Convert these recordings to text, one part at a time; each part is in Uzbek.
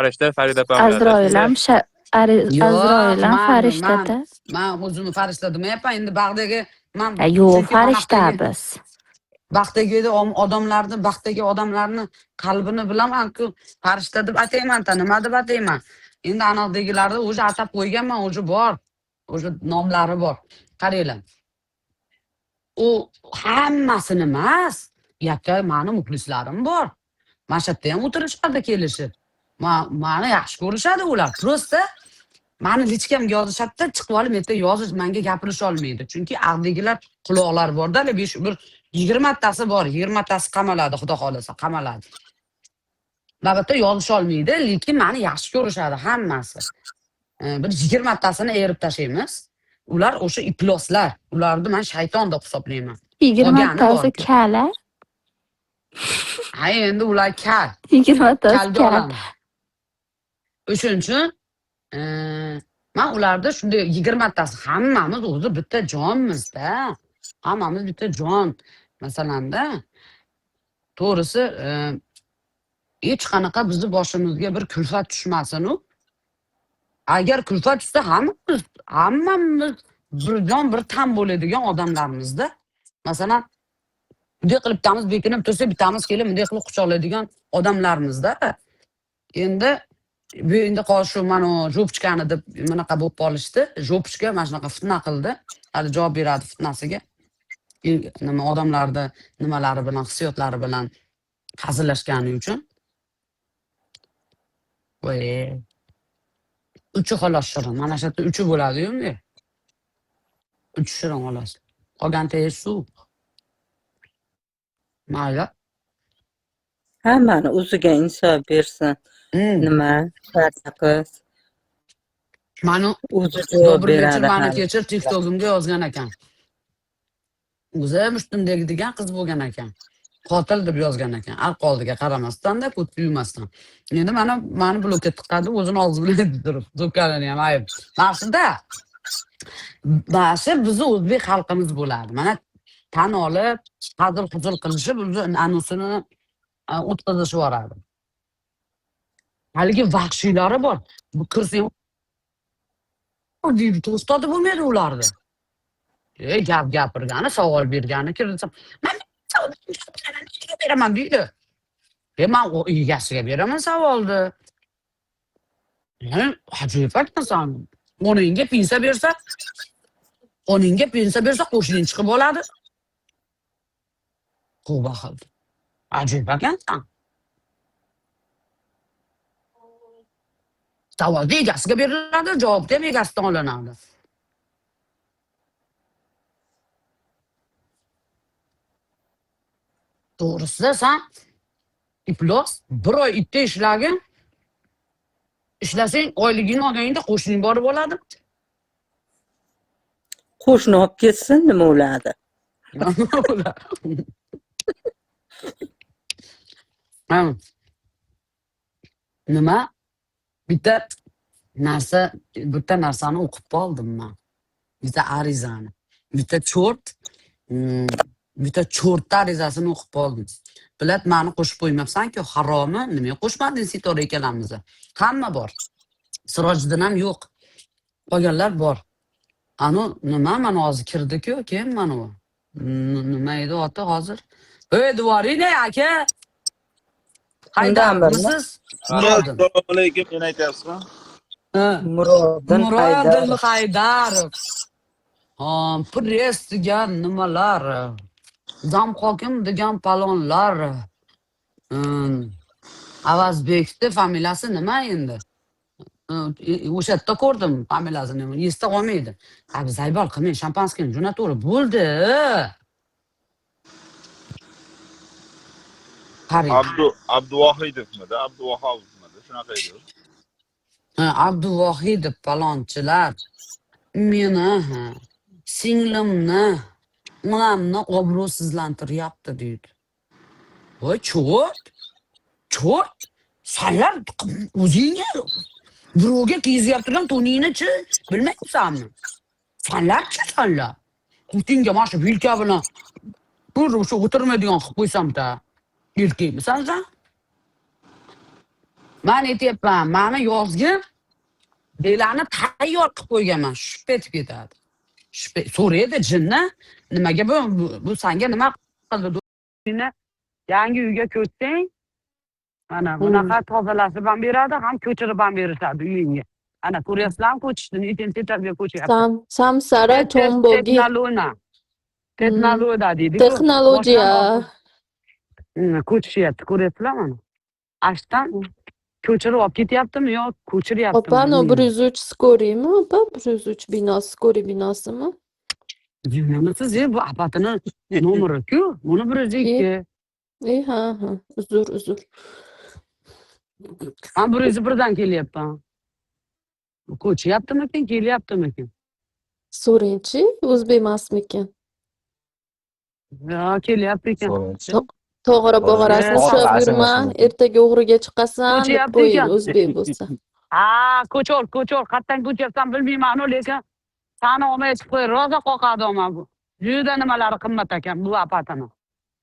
farishta, Farida opam biladi. Azroil ham Azroil ham farishtada. Men o'zimni farishta demayapman. Endi bag'dagi men Yo'q, chunki farishta biz. Baxtdagi odamlarni qalbini bilaman-ku, farishta deb atayman-ta, nima deb atayman. Endi anaqidagilarni o'zi atab qo'yganman, o'zi bor. O'zi nomlari bor. Qaranglar. U hammasini emas. Yakka meni muxlislarim bor. Mana shu yerda ham o'tirishadi kelishib. Meni yaxshi ko'rishadi ular. Prosta meni lichkamga yozishadi, chiqib olib yerda yozish menga gapirisha olmaydi. Chunki aqdigilar quloqlar bor-da, 20 tasi bor, 20 tasi qamaladi, xudo xolasa, qamaladi. Albatta yozisha olmaydi, lekin meni yaxshi ko'rishadi hammasi. Bir 20 tasini erib tashlaymiz. Ular o'sha ifloslar. Ularni men shayton deb hisoblayman. 20 tasi kalar. Ha, endi ular kal. 20 tasi kal. O'shuning uchun men ularda shunday 20 tasi hammamiz o'zi bitta jonmiz-da. Hammamiz bitta jon. Masalanda, to'g'risi, hech qanaqa bizni boshimizga bir kulfat tushmasin-u. Agar kulfat tushsa hammamiz bir jon bir tan bo'ladigan odamlarimizda. Masalan, bunday qilib bittamiz bekinib tursa, bittamiz kelib bunday qilib quchoqlaydigan odamlarimizda. Endi bu endi qoshu mana jopchkani deb bunaqa bo'lib qolishdi. Jopchka mana shunaqa fitna qildi. Hali javob beradi fitnasiga. Nima odamlarda nimalari bilan, hissiyotlari bilan hazillashgani uchun. Voy. Uchi xolos shirin. Mana shu yerda uchi bo'ladi-yu endi. Uchi shirin xolos. Qolgan tez suv. Mayli. Hammani o'ziga insof bersin. Nima? Qiz. Mani o'zi javob beradi. Mani kechir TikTok'imga yozgan ekan. O'zi mushtumdagi degan qiz bo'lgan ekan. Qotil deb yozgan ekan. Alqoldiga qaramasdan-da, ko'p yurmasdan. Endi mani blokka tiqadi, o'zini og'zi bilan turib, do'kkalini ham ayb. Maqsada ba'zi bizni o'zbek xalqimiz bo'ladi. Mana tan olib, hazil-huzul qilishib, o'zi anusini o'tkazishib yuboradi. Haligi vahshiylari bor. Bu kirsang deydi, to'stadi bo'lmaydi ularni. Gap gapirgani, savol bergani kirsam, men savol beraman deydi. Men egasiga beraman savolni. Ajoyib ekansan. Onangga pensiya bersa, qo'shning chiqib oladi. Qo'ba qildi. Ajoyib ekansan. Savol egasiga beriladi, javob ham egasidan olinadi. To'g'risi, sen iflos bir oy itda ishlagin. Ishlasang, oyligini olganingda qo'shning borib oladi. Qo'shni olib ketsin, nima bo'ladi? Nima? Bitta narsani o'qib qoldim men. Bitta arizani. Bitta cho'rt arizasini o'qib qoldim. Bilat meni qo'shib qo'ymabsan-ku, haromi? Nimaga qo'shmading Sitora ikkalamizni? Hamma bor. Sirojiddin ham yo'q. Qolganlar bor. Nima mana hozir kirdi-ku, kim mana u? Nima edi oti hozir? Ey, Dvorine aka. Haydamisiz? Assalomu alaykum, yana aytyapsizmi? Murodin Haydarov. Press degan nimalar? Zam hokim degan palonlar. Avazbekni familiyasi nima endi? O'sha yerda ko'rdim familiyasini, esda qolmaydi. Zaybol qilmang, shampanskiyni jo'nataver, bo'ldi. Abduvohidovmidi, Abduvohovmidi, shunaqa edi. Abduvohidov palonchilar meni, singlimni, onamni obro'sizlantiryapti deydi. Voy, cho'rt. Senlar o'zingga birovga kiyizyapti turgan to'ningni-chi, bilmaysanmi? Senlar-chi senlar. Putinga mana shu vilka bilan bir o'sha o'tirmaydigan qilib qo'ysam-da. Erkakmisan sen? Men aytyapman, mani yozgi belarni tayyor qilib qo'yganman, shub etib ketadi. So'raydi jinni, nimaga bu senga nima qildi? Yangi uyga ko'chsang, mana bunaqa tozalashib ham beradi, ham ko'chirib ham berishadi uyingga. Ana ko'ryapsizlarmi ko'chishni, nechinchi etajga ko'chyapti. Samsara Tombogi. Texnologiya deydi. Texnologiya. Ko'chishyapti, ko'ryapsizlarmi mana? Ashdan ko'chirib olib ketyaptimi yo ko'chiryaptimi? Opa, no 103 Skoriymi? Opa, 103 binosi, Skoriy binosimi? Siz bu apatini nomeri-ku, buni 102. Ha. Uzr. Men 101dan kelyapman. Ko'chyaptimikin, kelyaptimikin? So'raychi, o'zbek emasmikan? Yo, kelyapti ekan. To'g'ri bog'orasini ushlab yurma, ertaga o'g'riga chiqasan deb Ko'chyapti qo'ying, ekan. o'zbek bo'lsa. Ko'chol. Qayerdan ko'chyapsan bilmayman, lekin sani olmay chiqib qo'y, roza qoqadi men bu. Juda nimalari qimmat ekan bu apatini.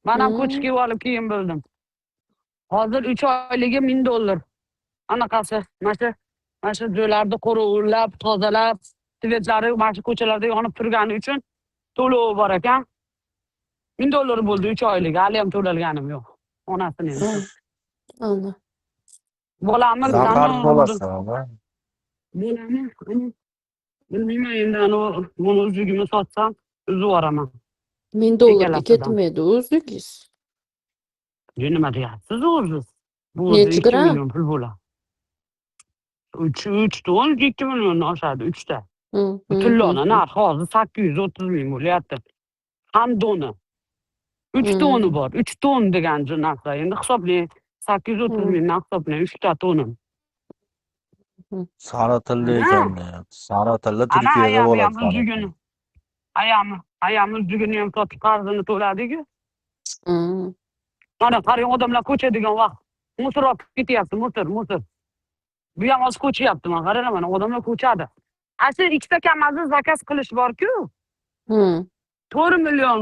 Men ham ko'chishga olib keyin bildim. Hozir 3 oyligi $1000. Anaqasi, mana shu joylarni qo'rovlab, tozalab, svetlari mana shu ko'chalarda yonib turgani uchun to'lovi bor ekan. $1000 bo'ldi 3 oylik, hali ham to'lalganim yo'q. Onasini endi. Ana. Bolamni Zahar bo'lasiz. Bolani, bilmayman endi buni uzugimni sotsam, uzib yuboraman. $1000 ketmaydi o'zingiz. Nima deyapsiz o'zi? Bu Nechi 2 gram? million pul bo'ladi. 3 ton 2 milliondan oshadi 3 ta. Tilloni narxi hozir 830 ming bo'lyapti. Ham doni. 3 toni bor. 3 ton degan narsa. Endi hisoblang 830 mingdan hisoblang 3 ta toni. Sara tilli ekan. Sara tilli Turkiyada bo'ladi. Ayamni uzugini ham sotib qarzini to'ladiku. Mana qarang, odamlar ko'chadigan vaqt musor olib ketyapti, musor. Bu ham hozir ko'chyapti, mana qarang, mana odamlar ko'chadi. Asli ikkita kamazini zakaz qilish bor-ku. 4 million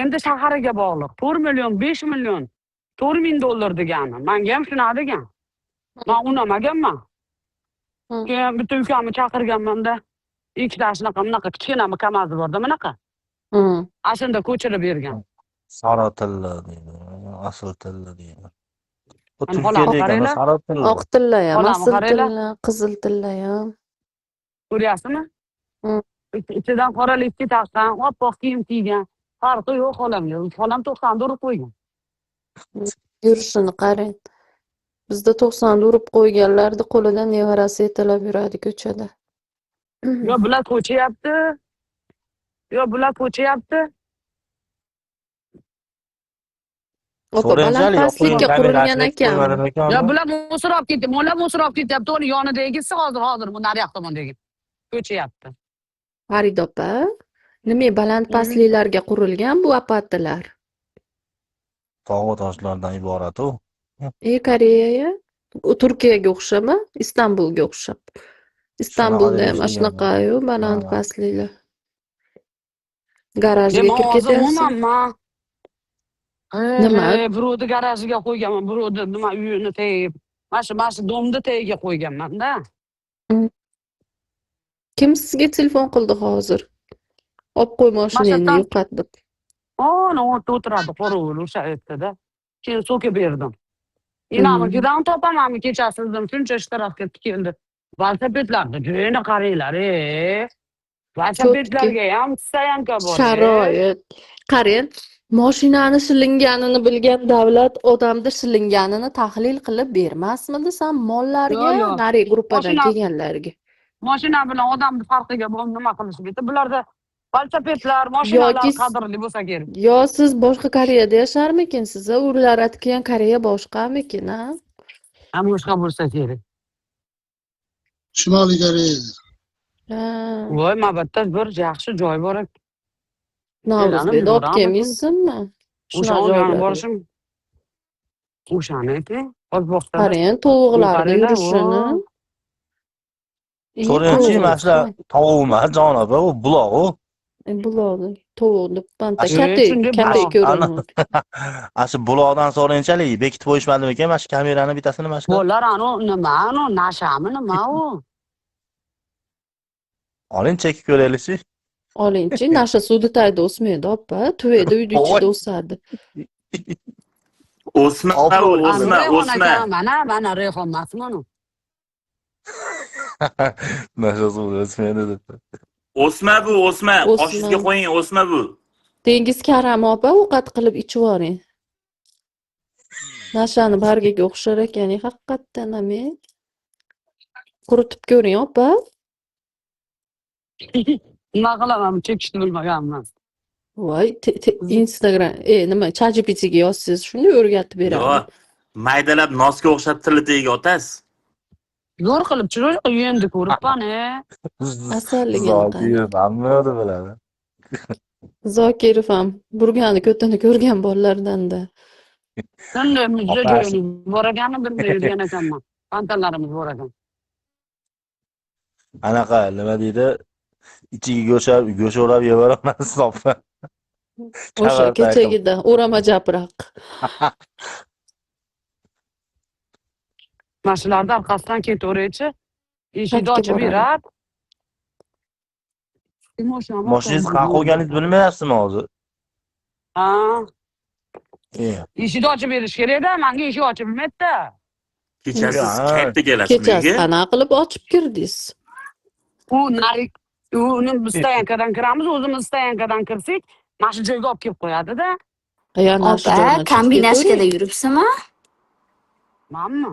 endi shahariga bog'liq. 4 million, 5 million, $4000 degani. Menga ham shunaqa degan. Men unamaganman. Keyin bitta ukamni chaqirganman-da. Ikkita shunaqa kichkina kamazi bor-da, bunaqa. Ashunda ko'chirib bergan. Sara tilli deydi. Asl tilli deydi. Bu Ana Turkiyada ekan, sara tilli. Oq tilla ham, Bolam, asl qaranglar. tilla, qizil tilla ham. Ko'ryapsizmi? Ichidan qora lifti taqqan, oppoq kiyim kiygan. Farqi yo'q xolamga. Xolam 90 urib qo'ygan. Yurishini qarang. Bizda 90 urib qo'yganlarni qo'lidan nevarasi yetalab yuradi ko'chada. Yo bular ko'chyapti. Opa, baland pastlikka qurilgan ekan. Yo bular musor olib ketdi. Mo'lab musor olib ketyapti. Uni yonidagisi hozir bu nariyoq tomondagi. Ko'chyapti. Farid opa, nima baland pastliklarga qurilgan bu apatlar? Tog'u toshlardan iborat-ku. Koreya, Turkiyaga o'xshama, Istanbulga o'xshab. Istanbulda ham shunaqa-yu baland pastliklar. Garajga kirib ketyapsan. Nima? Birovni garajiga qo'yganman, birovni nima uyini tayib. Mana shu domni tagiga qo'yganman-da. Kim sizga telefon qildi hozir? Olib qo'y mashinangni yo'qotib. O'tiradi qorovul o'sha yerda. Keyin so'kib berdim. Inamikidan topamanmi kechasi dedim, shuncha ishtirokga keldi. Velosipedlarni joyini qaranglar, velosipedlarga ham stoyanka bor. Sharoit. Qarang, mashinani shilinganini bilgan davlat odamda shilinganini tahlil qilib bermasmi desam mollarga, nari gruppadan kelganlarga. Mashina bilan odamning farqiga nima qilish bitta. Bularda velosipedlar, mashinalar qadrli bo'lsa kerak. Yo siz boshqa Koreyada yasharmikinsiz? Ular aytgan Koreya boshqamikin, ha? Boshqa bo'lsa kerak. Shimoliy Koreyada. Voy, mabatda bir yaxshi joy bor ekan. Navro'zbekda olib kelmaysizmi? O'sha joyga borishim. O'shani-ku, O'zbekistonda. Qarang, tovuqlarning yurishini. So'raychi, mana shular tovuq emas, jon opa, u buloq-u. Buloq. tovuqni panta Ash- Shunday katta buloq. ko'raman. Shu buloqdan so'rayinchalik bekitib qo'yishmadimikan mana shu kamerani bittasini mana shu Bo'lar nima nashami nima u? oling chekib ko'raylikchi. Olingchi, nasha suvda tagida o'smaydi, opa. Tuvayda uyni Voy. ichida o'sadi. O'sma Obro', u, obro'. o'sma, Rayhon o'sma. aka, mana rayhon emasmi? Nasha suvda o'smaydi debdi. O'sma bu, o'sma. O'sma. Oshingizga qo'ying, o'sma bu. Dengiz karami opa, ovqat qilib ichib yuboring. Nashani bargiga o'xshar ekan, haqiqatdan ham. Quritib ko'ring, opa. Nima qilaman, chekishni bilmaganman. Voy, Instagram, nima, ChatGPTga yozsangiz shunday o'rgatib Yo, beradi. maydalab nosga o'xshab tili tagiga otasiz. Zo'r qilib chiroy endi ko'ribman. Asalligini qani. Zokirov hamma biladi. Zokirov ham burgani ko'tini ko'rgan bolalardan-da. Shunday muzda Opa, joyini bor ekanini bilmay yurgan ekanman. Pantalarimiz bor ekan. Anaqa nima deydi? Ichiga go'sht o'rab yeyaveramiz opa. O'sha kechagida o'rama japroq. Mashinalarda orqasidan ketaveraychi. Eshikni Qayerga ochib boradi? berar. Moshinangiz qanaqa qo'yganingizni bilmayapsizmi hozir? Ha, E, eshikni ochib berish kerak-da, menga eshik ochib bilmaydi-da. Kechasi siz Ha. qayerda kelasiz Kechasi uyga? qanaqa qilib ochib kirdingiz? Uni stoyankadan kiramiz, o'zimiz stoyankadan kirsak, mana shu joyga olib kelib qo'yadi-da. Ya Opa, kombinashkada yuribsizmi? Manmi?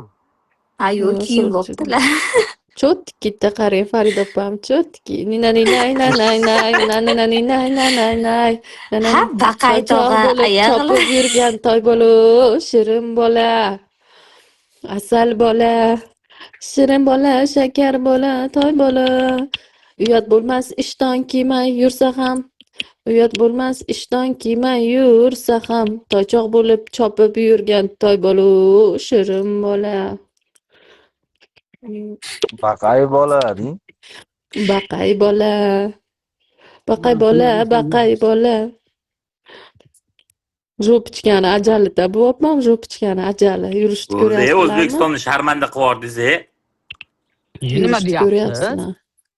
Ha, yo'q, Yo'q, kiyim so'raychi. bo'ptilar. Cho'tkitta qarang, Farida opam, cho'tki. Nina nina nina nina nina nina nina nina nina. Ha, baqay tog'a, bo'lib ayag'li. chopib yurgan toy bola, shirin bola. Asal bola, shirin bola, shakar bola, toy bola. Uyat bo'lmas ishton kiymay yursa ham, uyat bo'lmas ishton kiymay yursa ham, toychoq bo'lib chopib yurgan toy bola, shirin bola. baqay bola deng. Baqay bola. Baqay bola, baqay bola. Jo'pichkani ajalida bo'pman, jo'pichkani ajali. Yurishni O'zi ko'ryapsizlarmi? O'zbekistonni sharmanda qilib yubordingiz. Nima Yurishni deyapsiz? ko'ryapsizlar.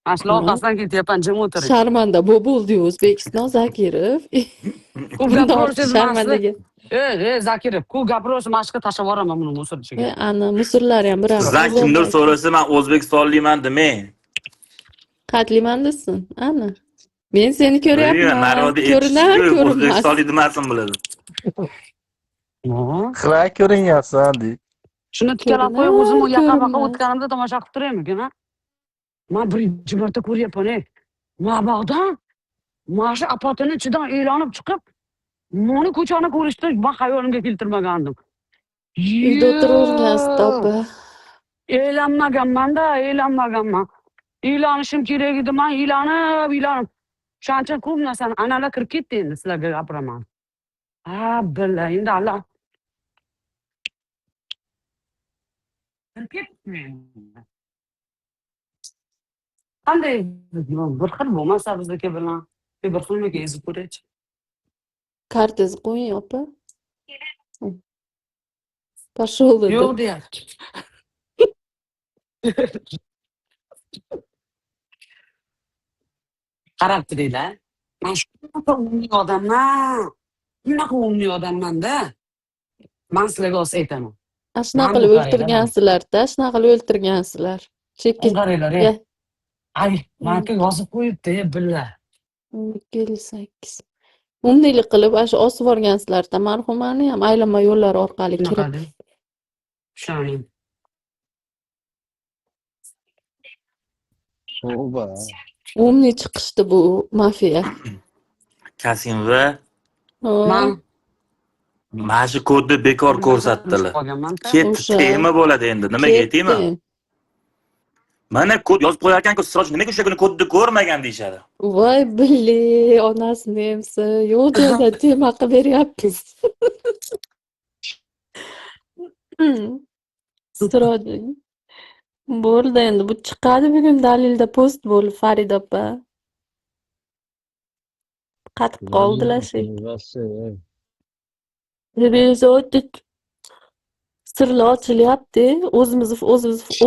Mana shu orqasidan ketyapman, jim o'tiring. Sharmanda bo'ldi O'zbekiston Zakirov. Ko'p Bundan gapirasiz, ortiq sharmandaga. Zakirov, ko'p gapirasiz, mashqqa tashlab yuboraman buni musor ichiga. Ana musorlar ham bir Sizdan kimdir so'rasa, men O'zbekistonliman demang. Qatliman desin. Ana. Men seni Bilmayman, ko'ryapman. naryoqda Ko'rinar, echkichi ko'rinmas. O'zbekistonlik demasin biladi. Xira ko'rinyapsan deng. Shuni tikalab qo'yib, Ko'rinar, o'zim yoqa-baqa ko'rinmas. o'tganimda tomosha qilib turaymikin, ha? Men birinchi marta ko'ryapman, Mabog'dan mana shu apotini ichidan e'lonib chiqib, meni ko'chani ko'rishni men xayolimga keltirmagandim. Uyda o'tiravergansiz opa. E'lanmaganman-da, e'lanmaganman. E'lonishim kerak edi, men e'lonib. Shuning uchun ko'p narsani analar kirib ketdi endi sizlarga gapiraman. Ha, billah, endi Allah. Kirib ketdi. Qanday bir xil bo'lmasa bizniki bilan. Bir xilmiga ezib ko'raychi. Kartangizni qo'ying opa. Pashol dedi. Yo'q deyapti. Qarab turinglar. Men shunaqa umli odamman. Shunaqa umli odamman-da. Men sizlarga os aytaman. Shunaqa qilib o'ltirgansizlar-da, shunaqa qilib o'ltirgansizlar. Chekka. Qaranglar, ay, menga yozib qo'yibdi, billah. 58. Umnilik qilib shu osib yuborgansizlar-da, marhumani ham aylanma yo'llar orqali kirib. Ishoning. Tavba. Umni chiqishdi bu mafiya. Kasimova Men mana shu kodni bekor ko'rsatdilar. Ketdi, O'sha. tema bo'ladi endi. Nimaga aytayman? Ketdi. Mana kod yozib qo'yarkan-ku, Siroj nimaga o'sha kuni kodni ko'rmagan deyshadi. Voy billi, onasini emsi, yo'q joyda tema qilib beryapmiz. Siroj. Bo'ldi endi bu chiqadi bugun dalilda post bo'lib Farida opa. Qatib qoldilar shu. Rossiya. Televizor sirli ochilyapti.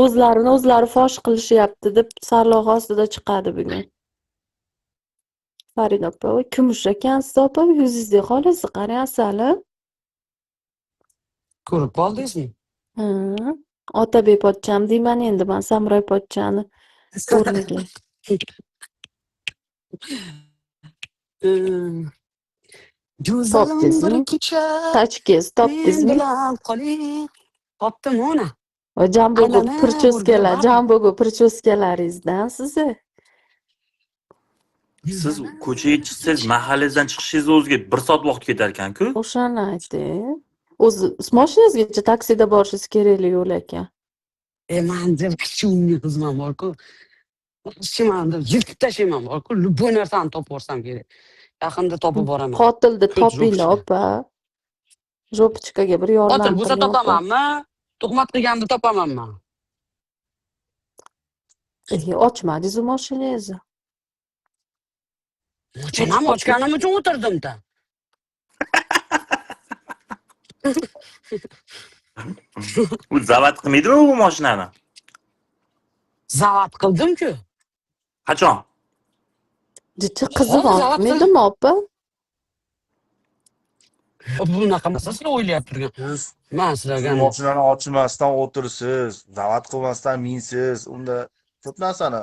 O'zlarini o'zlari fosh qilishyapti deb sarlavha ostida chiqadi bugun. Farida opa, voy kumush ekansiz opa, yuzingizga qolasiz, qarang asali. Ko'rib qoldingizmi? Ha. Otabek pochcham deyman endi men Samuray pochchani o'rniga. Go'zalim bir Topdingizmi? kecha Tachkez men topdingizmi? bilan qoling. Topdim ona. Va jambo'gu Aylanib prichoskalar, o'rgilib jambo'gu prichoskalaringizdan sizni. Siz ko'chaga chiqsangiz, mahallangizdan chiqishingiz o'ziga 1 soat vaqt ketar ekan-ku. O'shani ayting. O'zi mashinangizgacha taksida borishingiz kerakli yo'l ekan. manda shunga xizmat bor-ku. Shimanda yirtib tashlayman bor-ku. Любой narsani topib yuborsam kerak. Yaqinda topib boraman. Qotilni Ko'ch topinglar jo'pichka. opa. Jo'pichkaga bir Qotil bo'lsa yordam qiling opa. topamanmi? Tuhmat qilganni topamanmi? Ochmadingiz-ku mashinangizni. Ochanam ochganim uchun o'tirdim-da. U zavat qilmaydimi bu mashinani? Zavat qildim-ku. Qachon? Jichi qizi bormidimi opa? Bunaqa masalani o'ylab turgan. Siz Men sizlarga mashinani ochmasdan o'tirsiz, zavat qilmasdan minsiz, unda ko'p narsani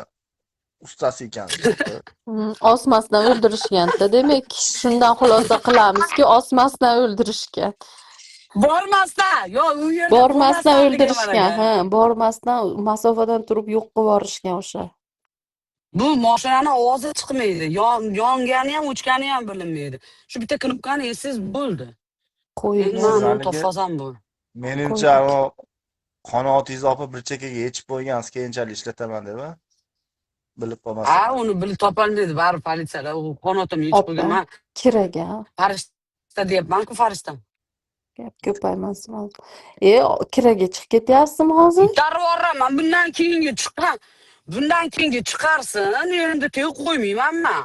ustasi ekansiz. Osmasdan o'ldirishgan-da, demak. Shundan xulosa qilamizki, osmasdan o'ldirishgan. bormasdan, yo u yerda Bormasdan bo'lmasdan o'ldirishgan, degan ha, bormasdan masofadan turib yo'q qilib yuborishgan o'sha. Bu mashinani ovozi chiqmaydi. Yongani ham, o'chgani ham bilinmaydi. Shu bitta knopkani esiz bo'ldi. Qo'yib Endi men uni Sizlarniki- topsam bu. Menimcha u qanotingizni olib bir chekkaga yechib qo'ygansiz, keyinchalik ishlataman deb, bilib qolmasin. Ha, uni bilib topolmaydi baribir politsiyada. U qanotimni yechib qo'ygan. Men Kiraga. farishta deyapman-ku, farishtam. Gap ko'paymasin hozir. Kiraga chiqib ketyapsizmi hozir? Darvoraman, bundan keyingi chiqarsin, endi teg qo'ymayman men.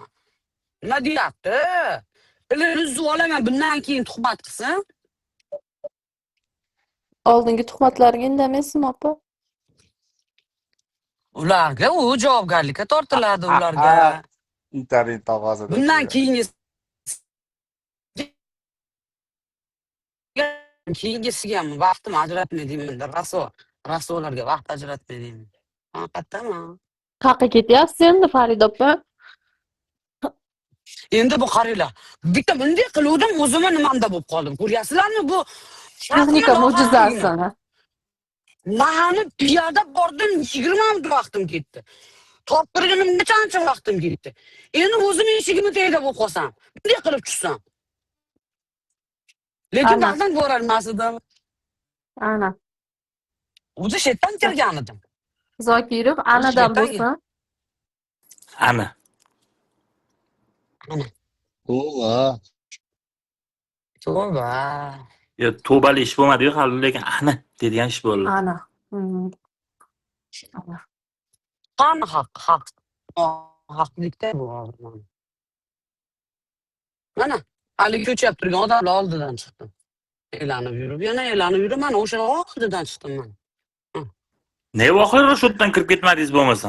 Nima deyapti? Tilini uzib olaman, bundan keyin tuhmat qilsin. Oldingi tuhmatlarga indamaysizmi opa? Ularga u javobgarlikka tortiladi ularga. Internet tog'ozida. Bundan keyingisiga ham vaqtim ajratmayman. Rasolarga vaqt ajratmayman. Haqiqatdanmi? Qayerga ketyapsiz endi Farida opa? Endi bu qaranglar. Bitta bunday qiluvdim, o'zimni nimamda bo'lib qoldim. Ko'ryapsizlarmi bu? Texnika mo'jizasini. Mani piyoda bordim, 20 minut vaqtim ketdi. Toptirganim nechancha vaqtim ketdi. Endi o'zim eshigimni tagida bo'lib qolsam, bunday qilib tushsam. Lekin ba'zan borolmas edim. Ana. O'zi shetdan kirgan edim. Zokirov anadan bo'lsin. Ana. To'ba. Yo, tavbali ish bo'lmadi-yu, hali lekin ana deydigan ish bo'ldi. Ana. Qani haq. Haqlikda bu. Mana, hali ko'chab turgan odamlar oldidan chiqdim. E'lanib yurib, yana e'lanib yurib, mana o'sha oldidan chiqdim men. Ne voqea shu yerdan kirib ketmadingiz bo'lmasa?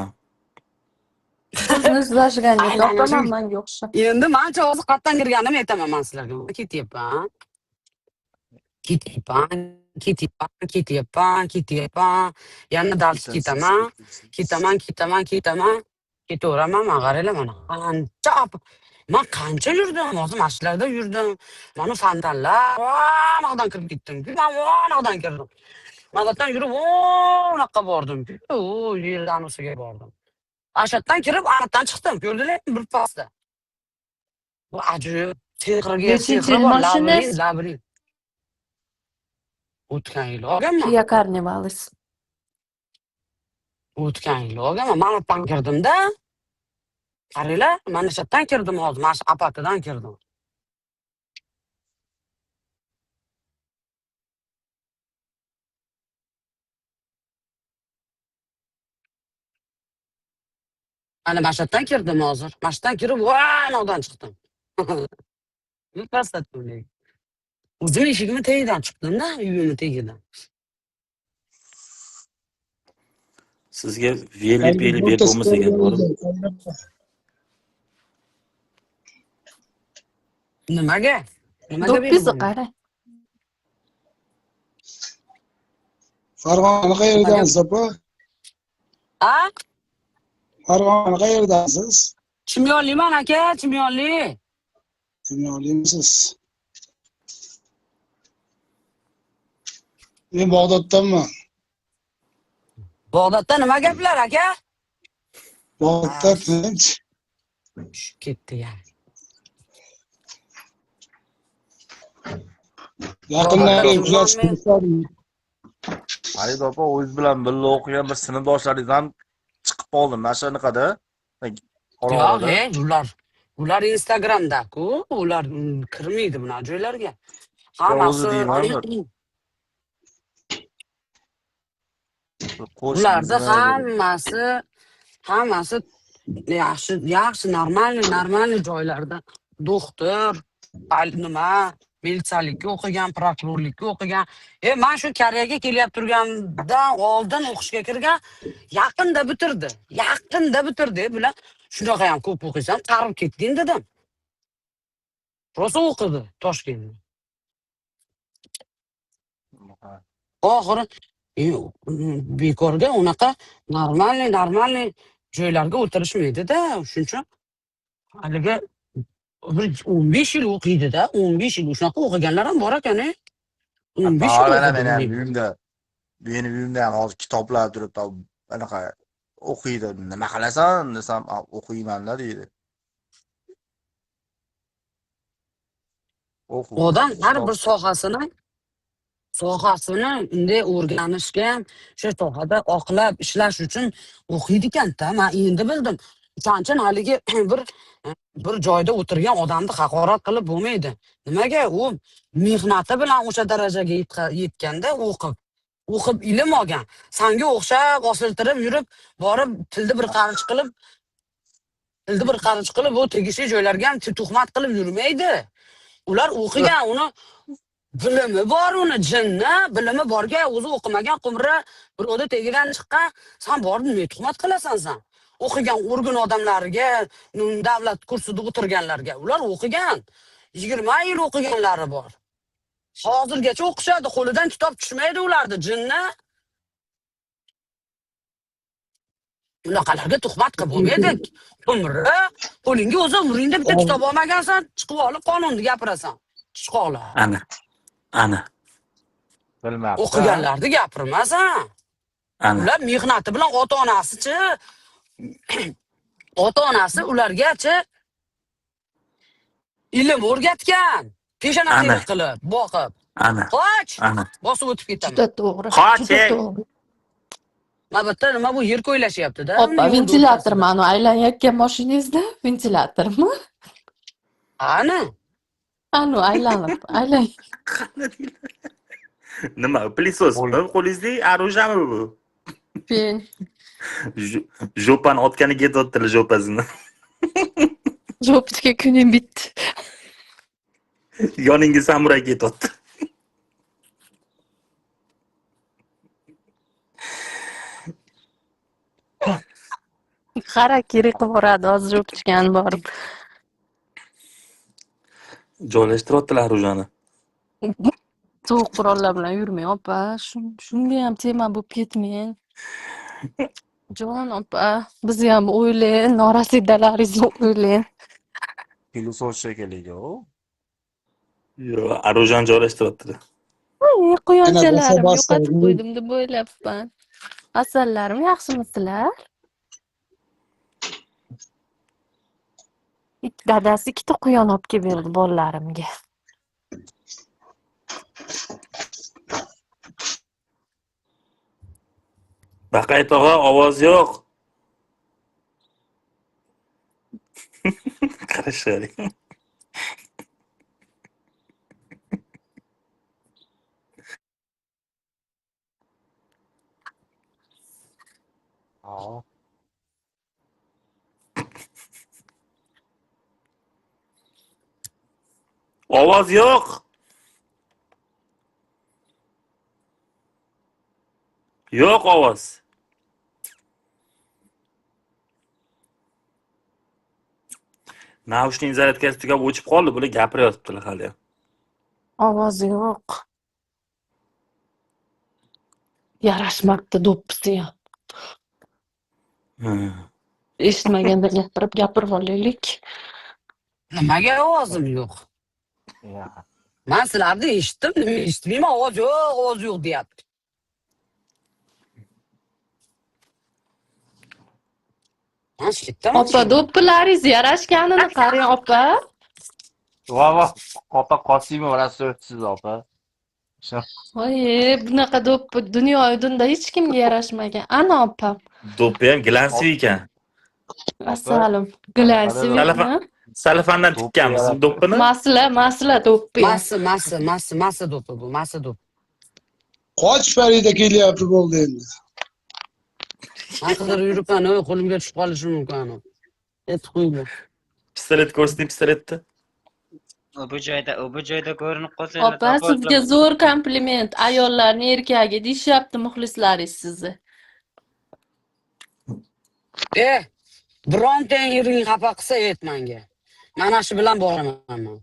Sizni izlashganga topaman menga o'xshab. Endi mencha hozir qayerdan kirganimni aytaman men sizlarga. Ketyapman. Yana dals ketaman. Ketaveraman, men qaranglar mana. Men qancha yurdim, hozir mashlarda yurdim. Mana fontanlar, vonadan kirib ketdim. Men vonadan kirdim. Maqatdan yurib, vonaqa bordim. O, yerdan usiga bordim. Ashatdan kirib, anatdan chiqdim. Ko'rdinglarmi bir pasda? Bu ajoyib sehri bor, labirint. O'tgan yil olganman. Kia karnevalis. O'tgan yil olganman. Manatdan kirdim-da. Qaranglar, mana shatdan kirdim hozir, mana shu apatidan kirdim. Mana shatdan kirdim hozir. Mashdan kirib, vonadan chiqdim. Birpasda to'ylaydi. O'zim eshigimni tagidan chiqdim-da, uyimni tagidan. Sizga veli Haligi peli berib o'rta bo'lmasa ekan, to'g'rimi? Nimaga? Nimaga berib Do'ppisi bo'lmaydi? qarang. Farg'ona Nimaga? qayerdansiz opa? A? Farg'ona qayerdansiz? Chimyonliman aka, Chimyonli. Chimyonlimisiz? Men Bag'doddanman. Bag'dodda nima gaplar aka? Bag'dodda tinch. Ketdi ya. Yaqindan Bag'dodda beri turmanmi? kuzatib turishadi. Farida opa, o'zi bilan birga o'qigan bir sinfdoshlaringiz ham chiqib qoldi mana shunaqada. Yo'q, Qorong'ida. ular Instagramda-ku, ular kirmaydi bunaqa joylarga. Yo, o'zi Hammasi deyman, ularda qo'shnimizni hammasi yaxshi, normalniy joylarda doktor, nima, militsionerlikka o'qigan, prokurorlikka o'qigan. Men shu Koreyaga kelib turgandan oldin o'qishga kirgan, yaqinda bitirdi. Bular shunaqa ham ko'p o'qiysam, qarib ketding dedim. Rosa o'qidi Toshkentda. Oxiri bekorga unaqa normalniy joylarga o'tirishmaydi-da, shuning uchun haligi 15 yil o'qiydi-da, 15 yil shunaqa o'qiganlar ham bor ekan. 15 yil Bahorlar o'qidi. men ham meni uyimda ham hozir kitoblar turibdi. Anaqa o'qiydi. Nima qilasan desam, o'qiyman-da deydi. Odam har bir sohasini unday o'rganishga ham, o'sha sohada oqlab ishlash uchun o'qiydi ekan-da. Men endi bildim. Uchanchi haligi bir joyda o'tirgan odamni haqorat qilib bo'lmaydi. Nimaga? U mehnati bilan o'sha darajaga yetganda o'qib ilm olgan. Senga o'xshab osiltirib yurib, borib tilni bir qarich qilib, u tegishli joylarga ham tuhmat qilib yurmaydi. Ular o'qigan, uni bilimi bor, uni jinni bilimi borga, o'zi o'qimagan qumri birovni tegidan chiqqan, sen borib nima tuhmat qilasan sen? O'qigan o'rgan odamlarga, davlat kursida o'tirganlarga, ular o'qigan. 20 yil o'qiganlari bor. Hozirgacha o'qishadi, qo'lidan kitob tushmaydi ularni, jinni. Unaqalarga tuhmat qilib bo'lmaydi. Qumri, qo'lingga o'zi umringda bitta kitob olmagansan, chiqib olib qonunni gapirasan. Chiqoqlar. Ana. bilmabdi. O'qiganlarni gapirmasan. Ana. Ular mehnati bilan ota-onasi ulargacha ilm o'rgatgan. Peshonasini qilib, boqib. Ana. Qoch! Ana. Bosib o'tib ketaman. Juda to'g'ri. Qoch, Juda ey! to'g'ri. Albatta, nima bu yer ko'ylashyapti-da. Opa, ventilyatormi anu aylanayotgan mashinangizda? Ventilyatormi? Ana. Anu aylanib. Nima, plisosmi qo'lingizda? Arujami bu? Pen. Jopani otgani ketyaptilar, jopasini. Jopga kunim bitdi. Yoningga samuray ketyapti. Harakiri qilib hozir o'pishgan borib. Joylashtiryaptilar Arujani. Sovuq qurollar bilan yurmang, opa. Shunga ham tema bo'lib ketmang. Jon opa, bizni ham o'ylang, norasidalaringizni o'ylang. Filosof shekilli u. Yo'q, Arujan joylashtiryaptilar. Quyonchalarim yo'qotib qo'ydim deb o'ylabman. Asallarim, yaxshimisizlar? Dadasi ikkita quyon olib kelib berdi bolalarimga. Baqay tog'a, ovoz yo'q. Qarashadi. Ovoz yo'q. Yo'q ovoz. Naushning zaryadkasi tugab o'chib qoldi. Bular gapiryaptilar hali. Ovozi yo'q. Yarashmabdi do'ppisi ham. Eshitmaganda gapirib olaylik. Nimaga ovozim yo'q? Ya. Men sizlarni eshitdim, nima eshitmayman, ovoz yo'q deyapti. Men eshitdim. Opa, do'ppilaringiz yarashganini qarang, opa. Va, opa Qosimov rasulsiz opa. Voy, bunaqa do'ppi dunyoda hech kimga yarashmagan. Ana opam. Do'ppi ham gilansiz ekan. Assalom. Glansiz. Salafandan tikkanmiz do'ppini. Masla do'ppi. Massa do'ppi bu, massa do'ppi. Qoch Farida kelyapti bo'ldi endi. Men qidirib yuribman, qo'limga tushib qolishi mumkin. Etib qo'ydi. Pistolet ko'rsating, pistoletni. Bu joyda ko'rinib qolsa Opa, sizga zo'r kompliment. Ayollarni erkagi deyishyapti muxlislaringiz sizni. Birontang ering xafa qilsa ayt menga. Mana shu bilan boraman men.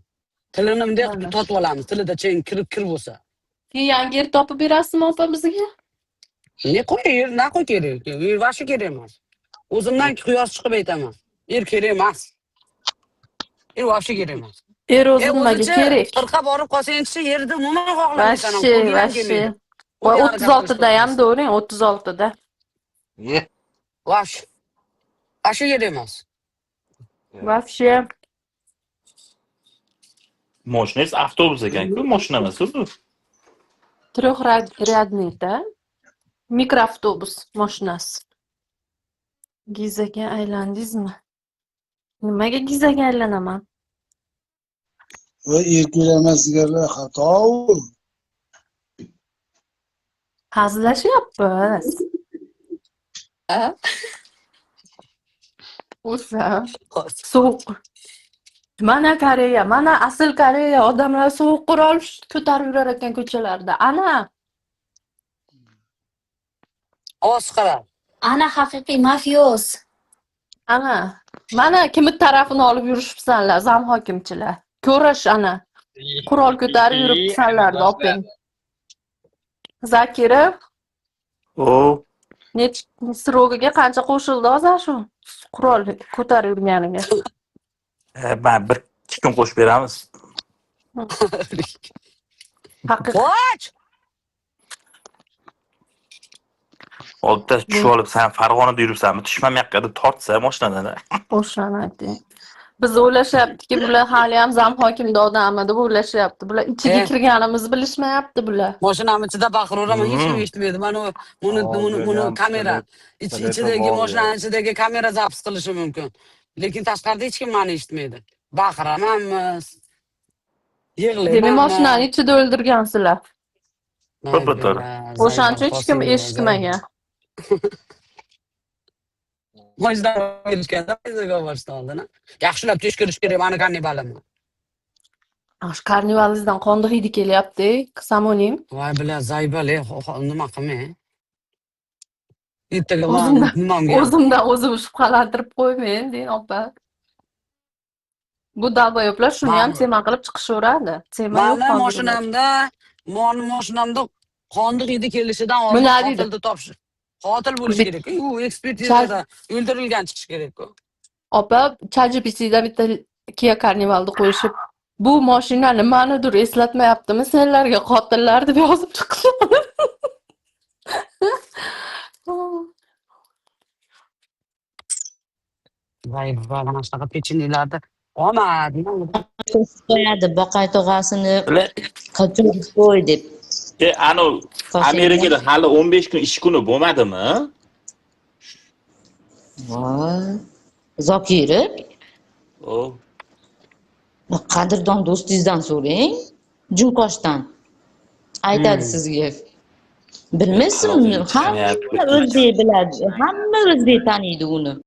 Tilini bunday qilib totib olamiz, tilida cheng kir bo'lsa. Yangi yer topib berasizmi opa bizga? Ne qo'y kerak? Yer vashi kerak emas. O'zimdan quyosh chiqib aytaman. Yer kerak emas. Yer vashi kerak emas. Er o'zi nimaga kerak? Qirqa borib qolsang-chi, yerda umuman xohlamaysan. Vashi. Voy 36da ham do'ring, 36da. Vashi kerak emas. Вообще. Mashinangiz avtobus ekan-ku, mashina emas bu. Трехрядный-da. Mikroavtobus mashinasi. Gizaga aylandingizmi? Nimaga gizaga aylanaman? Va erkak emas deganlar xato. Hazillashyapmiz. O'sa. So'q. Mana Koreya, mana asl Koreya odamlar sovuq qurol ko'tarib yurar ekan ko'chalarda. Ana. Ovoz qara. Ana haqiqiy mafiyos. Ana. Mana kimni tarafini olib yurishibsanlar, zam hokimchilar. Ko'rish ana. Qurol ko'tarib yuribsanlar, oping. Zakira. Srogiga qancha qo'shildi hozir shu qurol ko'tarib yurganiga? Ben bir 2 kun qo'shib beramiz. Qoch! Oltita tushib olib, sen Farg'onada yuribsanmi? Tushmam yoqqa deb tortsa mashinadan. O'shani ayting. Biz o'ylashyaptiki, bular hali ham zam hokimda odammi deb o'ylashyapti. Bular ichiga kirganimizni bilishmayapti bular. Mashinamiz ichida baqiraman, hech kim eshitmaydi. Mana buni kamera ichidagi mashinaning ichidagi kamera zapis qilishi mumkin. Lekin tashqarida hech kim meni eshitmaydi. Baqiramanmiz. Yig'layman. Demak, mashinani ichida o'ldirgansizlar. To'patlar. O'shancha hech kim eshitmagan. Majdan o'lishganda bizga boshlanadi. Yaxshilab tekshirish kerak, meni karnivalimni. Ash karnivalingizdan qonda hidi kelyapti, samonim. Voy bilan zaybali, nima qilmay. Ertaga O'zimdan o'zim shubhalantirib qo'ymayin, deyin opa. Bu dalboyoblar shuni ham tema qilib chiqishaveradi. Tema yo'q. Mana mashinamda qondiq hidi kelishidan oldin qotilni topish. Qotil bo'lish kerak. U ekspertizada o'ldirilgan chiqish kerak-ku. Opa, ChatGPT'da bitta Kia Carnivalni qo'yishib, bu mashina nimanidir eslatmayaptimi senlarga qotillar deb yozib chiqishadi. Voy, mana shunaqa pechenyelarda omad. Qo'yadi Boqay tog'asini qachon qo'y deb. Anu Amerikada hali 15 kun ish kuni bo'lmadimi? Voy. Zokiri. Qadrdon do'stingizdan so'rang. Junqoshdan. Aytadi sizga. Bilmaysizmi? Hamma o'zbek biladi. Hamma o'zbek taniydi uni.